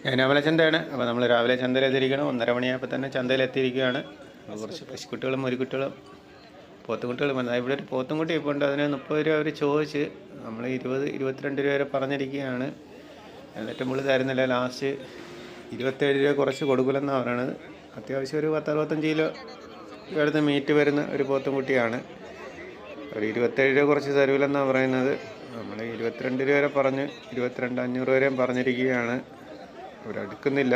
ഞാൻ രാവിലെ ചന്തയാണ്. അപ്പോൾ നമ്മൾ രാവിലെ ചന്തയിലെത്തിയിരിക്കണം. 1:30 മണിയായപ്പോൾ തന്നെ ചന്തയിലെത്തിയിരിക്കുകയാണ്. കുറച്ച് പശുക്കുട്ടികളും മുരിക്കുട്ടികളും പോത്തുംകുട്ടികളും വന്നത്. ഇവിടെ ഒരു പോത്തുംകുട്ടി ഇപ്പോൾ ഉണ്ട്. അതിന് 30 രൂപ അവർ ചോദിച്ച് നമ്മൾ 22 രൂപ വരെ പറഞ്ഞിരിക്കുകയാണ്. എന്നിട്ട് നമ്മൾ തരുന്നില്ല. ലാസ്റ്റ് 27 രൂപ കുറച്ച് കൊടുക്കില്ലെന്നാണ് പറയണത്. അത്യാവശ്യം ഒരു 10-65 കിലോ ഇവിടുന്ന് മീറ്റ് വരുന്ന ഒരു പോത്തുംകുട്ടിയാണ്. ഒരു 27 രൂപ കുറച്ച് തരൂലെന്നാണ് പറയുന്നത്. നമ്മൾ 22 രൂപ വരെ പറഞ്ഞ് 22,500 വരെയും പറഞ്ഞിരിക്കുകയാണ്. അവരടുക്കുന്നില്ല.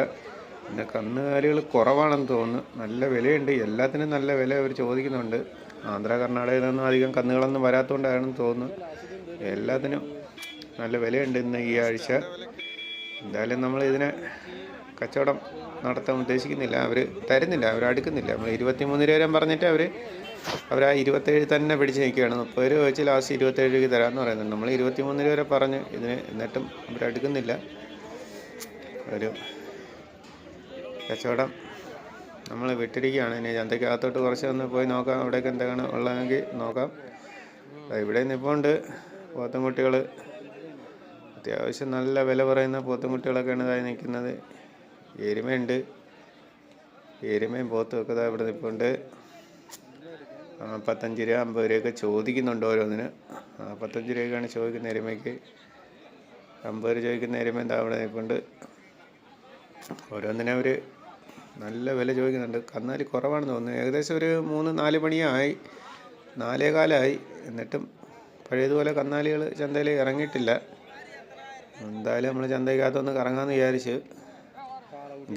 പിന്നെ കന്നുകാലികൾ കുറവാണെന്ന് തോന്നുന്നു. നല്ല വിലയുണ്ട്. എല്ലാത്തിനും നല്ല വില അവർ ചോദിക്കുന്നുണ്ട്. ആന്ധ്ര കർണാടകയിൽ നിന്നും അധികം കന്നുകളൊന്നും വരാത്തതുകൊണ്ടാണെന്ന് തോന്നുന്നു. എല്ലാത്തിനും നല്ല വിലയുണ്ട് ഇന്ന് ഈ ആഴ്ച. എന്തായാലും നമ്മൾ ഇതിനെ കച്ചവടം നടത്താൻ ഉദ്ദേശിക്കുന്നില്ല. അവർ തരുന്നില്ല, അവരടുക്കുന്നില്ല. നമ്മൾ 23 രൂപ വരെ പറഞ്ഞിട്ട് അവർ ആ 27 തന്നെ പിടിച്ച് നിൽക്കുകയാണ്. 30 രൂപ വെച്ച് ലാസ്റ്റ് 27 രൂപയ്ക്ക് തരാമെന്ന് പറയുന്നുണ്ട്. നമ്മൾ 23 രൂപ വരെ പറഞ്ഞ് ഇതിന്, എന്നിട്ടും അവരടുക്കുന്നില്ല. ഒരു കച്ചവടം നമ്മൾ വിട്ടിരിക്കുകയാണ്. ഇനി ചന്തയ്ക്കകത്തോട്ട് കുറച്ച് ഒന്ന് പോയി നോക്കാം, അവിടേക്ക് എന്താണ് ഉള്ളതെങ്കിൽ നോക്കാം. ഇവിടെ നിൽപ്പുണ്ട് പോത്തുംകുട്ടികൾ. അത്യാവശ്യം നല്ല വില പറയുന്ന പോത്തുംകുട്ടികളൊക്കെയാണ് ഇതായി നിൽക്കുന്നത്. എരുമയുണ്ട്, എരുമയും പോത്തും ഒക്കെ ഇവിടെ നിൽപ്പുണ്ട്. 45 രൂപ 50 രൂപയൊക്കെ ചോദിക്കുന്നുണ്ട് ഓരോന്നിന്. 45 രൂപയ്ക്കാണ് ചോദിക്കുന്ന എരുമയ്ക്ക്. 50 രൂപ ചോദിക്കുന്ന എരുമ എന്താ അവിടെ നിൽപ്പുണ്ട്. ഓരോന്നിനെ അവർ നല്ല വില ചോദിക്കുന്നുണ്ട്. കന്നാലി കുറവാണെന്ന് തോന്നുന്നു. ഏകദേശം ഒരു 3-4 മണിയായി, 4:15 എന്നിട്ടും പഴയതുപോലെ കന്നാലികൾ ചന്തയിൽ ഇറങ്ങിയിട്ടില്ല. എന്തായാലും നമ്മൾ ചന്തയ്ക്കകത്തൊന്ന് കറങ്ങാമെന്ന് വിചാരിച്ച്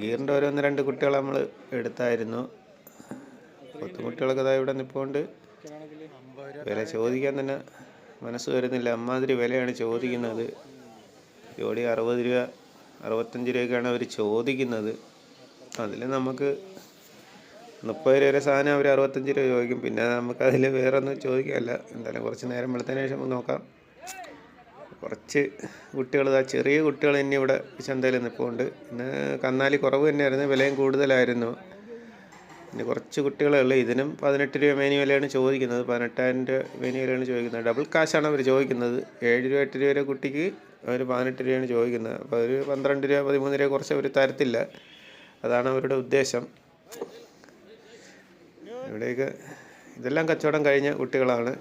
ഗീറിൻ്റെ ഓരോ 1-2 കുട്ടികൾ നമ്മൾ എടുത്തായിരുന്നു. പോത്തുകുട്ടികളൊക്കെ ഇതാ ഇവിടെ നിൽപ്പുണ്ട്. വില ചോദിക്കാൻ തന്നെ മനസ്സ് വരുന്നില്ല. അമ്മാതിരി വിലയാണ് ചോദിക്കുന്നത്. ജോഡി 60 രൂപ 65 രൂപയ്ക്കാണ് അവർ ചോദിക്കുന്നത്. അതിൽ നമുക്ക് 30 രൂപ വരെ സാധനം അവർ 65 രൂപ ചോദിക്കും. പിന്നെ നമുക്കതിൽ വേറെ ഒന്നും ചോദിക്കാമല്ല. എന്തായാലും കുറച്ച് നേരം വെളുത്തതിന് ശേഷം നോക്കാം. കുറച്ച് കുട്ടികൾ, ചെറിയ കുട്ടികൾ ഇനി ഇവിടെ ചന്തയിൽ നിൽപ്പുണ്ട്. ഇന്ന് കന്നാലി കുറവ് തന്നെയായിരുന്നു, വിലയും കൂടുതലായിരുന്നു. ഇനി കുറച്ച് കുട്ടികളേ ഉള്ളൂ. ഇതിനും 18 രൂപ മേനി വിലയാണ് ചോദിക്കുന്നത്. 18,000 രൂപ മേനി വിലയാണ് ചോദിക്കുന്നത്. ഡബിൾ കാശാണ് അവർ ചോദിക്കുന്നത്. 7 രൂപ 8 രൂപ വരെ കുട്ടിക്ക് അവർ 18 രൂപയാണ് ചോദിക്കുന്നത്. അപ്പോൾ ഒരു 12 രൂപ 13 രൂപ കുറച്ച് അവർ തരത്തില്ല. അതാണ് അവരുടെ ഉദ്ദേശം. ഇവിടേക്ക് ഇതെല്ലാം കച്ചവടം കഴിഞ്ഞ കുട്ടികളാണ്.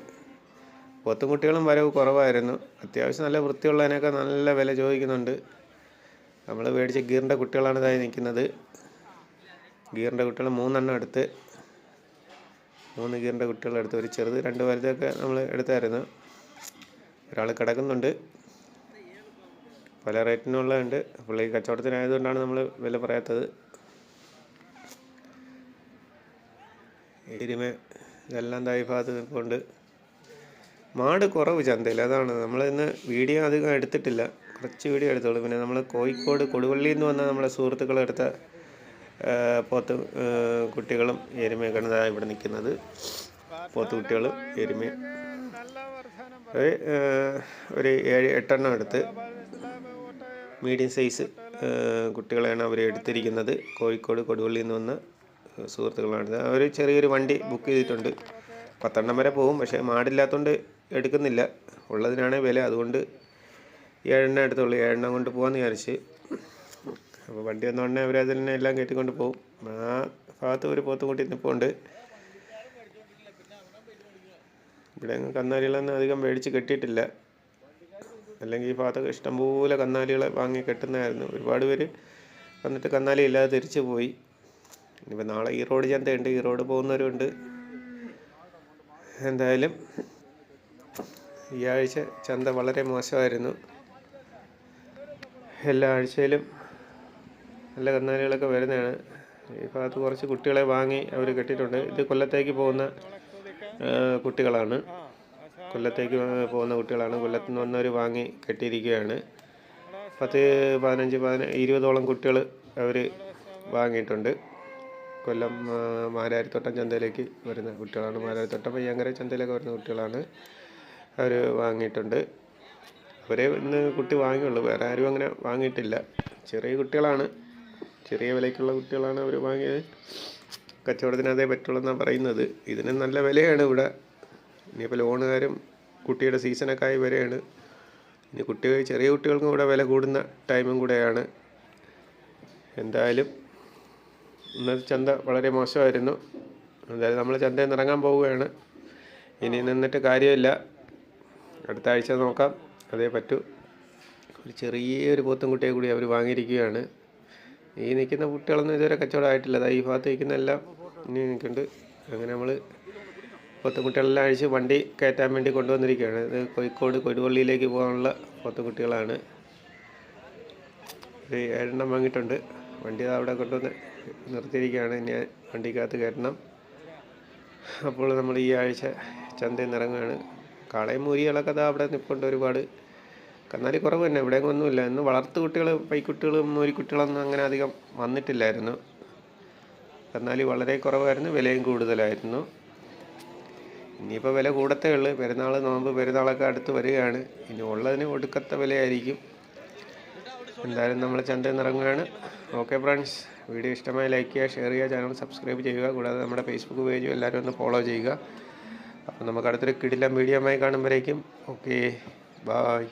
പോത്തും കുട്ടികളും വരവ് കുറവായിരുന്നു. അത്യാവശ്യം നല്ല വൃത്തിയുള്ളതിനൊക്കെ നല്ല വില ചോദിക്കുന്നുണ്ട്. നമ്മൾ മേടിച്ച ഗീറിൻ്റെ കുട്ടികളാണ് ഇതായി നിൽക്കുന്നത്. ഗീറിൻ്റെ കുട്ടികൾ 3 എണ്ണം എടുത്ത്, 3 ഗീറിൻ്റെ കുട്ടികളെടുത്ത്. ഒരു ചെറുത് 2 വലുതൊക്കെ നമ്മൾ എടുത്തായിരുന്നു. ഒരാൾ കിടക്കുന്നുണ്ട്. പല റേറ്റിനുള്ളതുണ്ട്. പുള്ളി കച്ചവടത്തിനായതുകൊണ്ടാണ് നമ്മൾ വില പറയാത്തത്. എരുമ ഇതെല്ലാം തായി ഭാഗത്ത് നിൽപ്പുണ്ട്. മാട് കുറവ് ചന്തയിൽ, അതാണ് നമ്മളിന്ന് വീഡിയോ അധികം എടുത്തിട്ടില്ല. കുറച്ച് വീഡിയോ എടുത്തോളൂ. പിന്നെ നമ്മൾ കോഴിക്കോട് കൊടുവള്ളിയിൽ നിന്ന് വന്ന നമ്മളെ സുഹൃത്തുക്കളെടുത്ത പോത്ത് കുട്ടികളും എരുമയൊക്കെയാണ് ഇവിടെ നിൽക്കുന്നത്. പോത്ത് കുട്ടികളും എരുമയും ഒരു 7-8 എണ്ണം എടുത്ത് മീഡിയം സൈസ് കുട്ടികളെയാണ് അവർ എടുത്തിരിക്കുന്നത്. കോഴിക്കോട് കൊടുവള്ളിയിൽ നിന്ന് വന്ന സുഹൃത്തുക്കളാണിത്. അവർ ചെറിയൊരു വണ്ടി ബുക്ക് ചെയ്തിട്ടുണ്ട്. 10 എണ്ണം വരെ പോകും. പക്ഷേ മാടില്ലാത്തതുകൊണ്ട് എടുക്കുന്നില്ല. ഉള്ളതിനാണ് വില. അതുകൊണ്ട് 7 എണ്ണം എടുത്തുള്ളൂ. 7 എണ്ണം കൊണ്ട് പോകാമെന്ന് വിചാരിച്ച്. അപ്പോൾ വണ്ടി വന്നോടനെ അവർ അതിൽ തന്നെ എല്ലാം കയറ്റിക്കൊണ്ട് പോകും. ആ ഭാഗത്ത് ഒരു പോത്തും കൂട്ടി നിൽപ്പുണ്ട്. ഇവിടെ കന്നാലികളൊന്നും അധികം മേടിച്ച് കെട്ടിയിട്ടില്ല. അല്ലെങ്കിൽ ഈ ഭാഗത്തൊക്കെ ഇഷ്ടംപോലെ കന്നാലികളെ വാങ്ങി കെട്ടുന്നതായിരുന്നു. ഒരുപാട് പേര് വന്നിട്ട് കന്നാലി ഇല്ലാതെ തിരിച്ചു പോയി. ഇനിയിപ്പോൾ നാളെ ഈറോഡ് ചന്തയുണ്ട്, ഈറോഡ് പോകുന്നവരുണ്ട്. എന്തായാലും ഈ ആഴ്ച ചന്ത വളരെ മോശമായിരുന്നു. എല്ലാ ആഴ്ചയിലും നല്ല കന്നാലികളൊക്കെ വരുന്നതാണ്. ഈ ഭാഗത്ത് കുറച്ച് കുട്ടികളെ വാങ്ങി അവർ കെട്ടിയിട്ടുണ്ട്. ഇത് കൊല്ലത്തേക്ക് പോകുന്ന കുട്ടികളാണ്. കൊല്ലത്തേക്ക് പോകുന്ന കുട്ടികളാണ്. കൊല്ലത്ത് നിന്ന് വന്നവർ വാങ്ങി കെട്ടിയിരിക്കുകയാണ്. 10, 15, 20ഓളം കുട്ടികൾ അവർ വാങ്ങിയിട്ടുണ്ട്. കൊല്ലം മാരാരിത്തോട്ടം ചന്തയിലേക്ക് വരുന്ന കുട്ടികളാണ്. മാരാരിത്തോട്ടം പയ്യങ്കര ചന്തയിലേക്ക് വരുന്ന കുട്ടികളാണ് അവർ വാങ്ങിയിട്ടുണ്ട്. അവരെ ഇന്ന് കുട്ടി വാങ്ങിയുള്ളൂ. വേറെ ആരും അങ്ങനെ വാങ്ങിയിട്ടില്ല. ചെറിയ കുട്ടികളാണ്, ചെറിയ വിലയ്ക്കുള്ള കുട്ടികളാണ് അവർ വാങ്ങിയത്. കച്ചവടത്തിന് അതേ പറ്റുള്ളൂ എന്നാണ് പറയുന്നത്. ഇതിന് നല്ല വിലയാണ് ഇവിടെ. ഇനിയിപ്പോൾ ലോണുകാരും കുട്ടിയുടെ സീസണൊക്കെ ആയി വരെയാണ്. ഇനി ചെറിയ കുട്ടികൾക്കും ഇവിടെ വില കൂടുന്ന ടൈമും കൂടെയാണ്. എന്തായാലും ഇന്നത്തെ ചന്ത വളരെ മോശമായിരുന്നു. എന്തായാലും നമ്മൾ ചന്തയിൽ നിന്ന് ഇറങ്ങാൻ പോവുകയാണ്. ഇനി നിന്നിട്ട് കാര്യമില്ല, അടുത്ത ആഴ്ച നോക്കാം, അതേ പറ്റൂ. ഒരു ചെറിയൊരു പോത്തുംകുട്ടിയെ കൂടി അവർ വാങ്ങിയിരിക്കുകയാണ്. ഈ നിൽക്കുന്ന കുട്ടികളൊന്നും ഇതുവരെ കച്ചവടമായിട്ടില്ല. അതാ ഈ ഭാഗത്ത് നിൽക്കുന്നതെല്ലാം ഇനി നിൽക്കുന്നുണ്ട്. അങ്ങനെ നമ്മൾ പോത്തുംകുട്ടികളെല്ലാം അഴിച്ച് വണ്ടി കയറ്റാൻ വേണ്ടി കൊണ്ടുവന്നിരിക്കുകയാണ്. ഇത് കോഴിക്കോട് കൊടുവള്ളിയിലേക്ക് പോകാനുള്ള പോത്തുംകുട്ടികളാണ്. ഒരു 7 എണ്ണം വാങ്ങിയിട്ടുണ്ട്. വണ്ടി അവിടെ കൊണ്ടുവന്ന് നിർത്തിയിരിക്കുകയാണ്. ഇനി വണ്ടിക്കകത്ത് കയറ്റണം. അപ്പോൾ നമ്മൾ ഈ ആഴ്ച ചന്തയിൽ നിന്ന് ഇറങ്ങുകയാണ്. കാളയും മൂരികളൊക്കെ അതാ അവിടെ നിൽപ്പുണ്ട് ഒരുപാട്. കന്നാലി കുറവ് തന്നെ, ഇവിടെ ഒന്നുമില്ല. ഇന്ന് വളർത്തു കുട്ടികൾ, പൈക്കുട്ടികളും മൂരിക്കുട്ടികളൊന്നും അങ്ങനെ അധികം വന്നിട്ടില്ലായിരുന്നു. കന്നാലി വളരെ കുറവായിരുന്നു, വിലയും കൂടുതലായിരുന്നു. ഇനിയിപ്പോൾ വില കൂടത്തേ ഉള്ളൂ. പെരുന്നാൾ, നോമ്പ് പെരുന്നാളൊക്കെ അടുത്ത് വരികയാണ്. ഇനി ഉള്ളതിന് ഒടുക്കത്തെ വിലയായിരിക്കും. എന്തായാലും നമ്മൾ ചന്തയിൽ നിന്ന് ഇറങ്ങുകയാണ്. ഓക്കെ ഫ്രണ്ട്സ്, വീഡിയോ ഇഷ്ടമായി ലൈക്ക് ചെയ്യുക, ഷെയർ ചെയ്യുക, ചാനൽ സബ്സ്ക്രൈബ് ചെയ്യുക. കൂടാതെ നമ്മുടെ ഫേസ്ബുക്ക് പേജും എല്ലാവരും ഒന്ന് ഫോളോ ചെയ്യുക. അപ്പോൾ നമുക്ക് അടുത്തൊരു കിടിലൻ വീഡിയോയുമായി കാണുമ്പോഴേക്കും ഓക്കെ, ബായ്.